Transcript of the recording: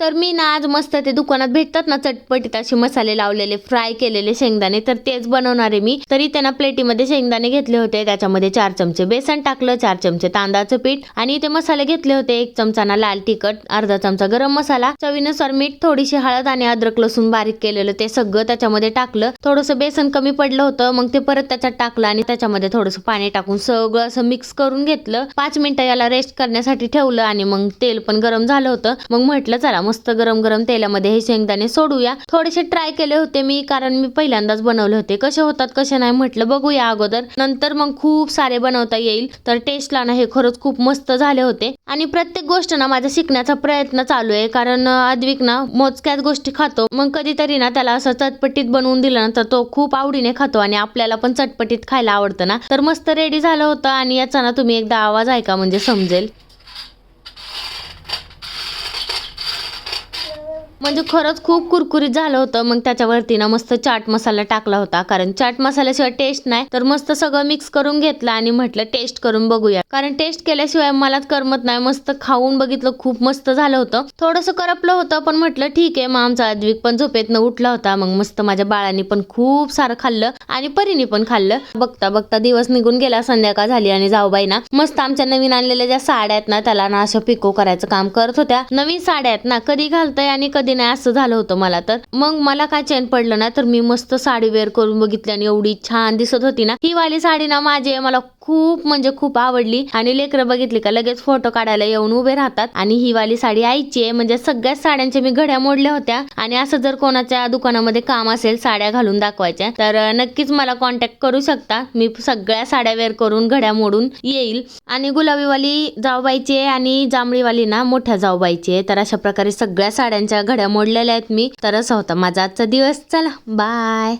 तर मी ना आज मस्त ते दुकानात भेटतात ना चटपटीत असे मसाले लावलेले फ्राय केलेले शेंगदाणे, तर तेच बनवणार आहे मी. तरी त्यांना प्लेटीमध्ये शेंगदाणे घेतले होते, त्याच्यामध्ये 4 चमचे बेसन टाकलं, 4 चमचे तांदळाचं पीठ आणि ते मसाले घेतले होते. 1 चमचा ना लाल तिखट, अर्धा चमचा गरम मसाला, चवीनुसार मीठ, थोडीशी हळद आणि अद्रक लसूण बारीक केलेलं ते सगळं त्याच्यामध्ये टाकलं. थोडंसं बेसन कमी पडलं होतं, मग ते परत त्याच्यात टाकलं आणि त्याच्यामध्ये थोडंसं पाणी टाकून सगळं असं मिक्स करून घेतलं. 5 मिनिटं याला रेस्ट करण्यासाठी ठेवलं आणि मग तेल पण गरम झालं होतं. मग म्हटलं चला मस्त गरम गरम तेलामध्ये हे शेंगदाणे सोडूया. थोडेसे ट्राय केले होते मी, कारण मी पहिल्यांदाच बनवले होते. कसे होतात कसे नाही म्हटलं बघूया अगोदर, नंतर मग खूप सारे बनवता येईल. तर टेस्टला ना हे खरंच खूप मस्त झाले होते. आणि प्रत्येक गोष्ट ना माझा शिकण्याचा प्रयत्न चालू आहे, कारण अद्विक ना मोजक्याच गोष्टी खातो. मग कधीतरी ना त्याला असं चटपटीत बनवून दिलं ना तर तो खूप आवडीने खातो आणि आपल्याला पण चटपटीत खायला आवडतं ना. तर मस्त रेडी झालं होतं आणि याचा ना तुम्ही एकदा आवाज ऐका म्हणजे समजेल. म्हणजे खरंच खूप कुरकुरीत झालं होतं. मग त्याच्यावरती ना मस्त चाट मसाला टाकला होता, कारण चाट मसाल्याशिवाय टेस्ट नाही. तर मस्त सगळं मिक्स करून घेतलं आणि म्हटलं टेस्ट करून बघूया, कारण टेस्ट केल्याशिवाय मलाच करमत नाही. मस्त खाऊन बघितलं, खूप मस्त झालं होतं. थोडंसं करपलं होतं पण म्हटलं ठीक आहे. मग आमचा अद्विक पण झोपेतनं उठला होता. मग मस्त माझ्या बाळांनी पण खूप सारं खाल्लं आणि परीने पण खाल्लं. बघता बघता दिवस निघून गेला, संध्याकाळ झाली आणि जाऊबाई ना मस्त आमच्या नवीन आणलेल्या ज्या साड्या आहेत ना त्याला ना असं पिको करायचं काम करत होत्या. नवीन साड्या आहेत ना, कधी घालताय आणि कधी नाही असं झालं होतं मला. तर मग मला काय चैन पडलं ना, तर मी मस्त साडी वेअर करून बघितली आणि एवढी छान दिसत होती ना. ही वाली साडी ना माझी आहे, मला खूप म्हणजे खूप आवडली. आणि लेकरं बघितली का लगेच फोटो काढायला येऊन उभे राहतात. आणि ही वाली साडी आईची आहे, म्हणजे सगळ्याच साड्यांच्या मी घड्या मोडल्या होत्या. आणि असं जर कोणाच्या दुकानामध्ये काम असेल साड्या घालून दाखवायच्या, तर नक्कीच मला कॉन्टॅक्ट करू शकता. मी सगळ्या साड्या वेअर करून घड्या मोडून येईल. आणि गुलाबीवाली जाऊबाईची आहे आणि जांभळीवाली ना मोठ्या जाऊबाईची आहे. तर अशा प्रकारे सगळ्या साड्यांच्या घड्या मोडलेल्या आहेत मी. तर असा होता माझा आजचा दिवस. चला बाय.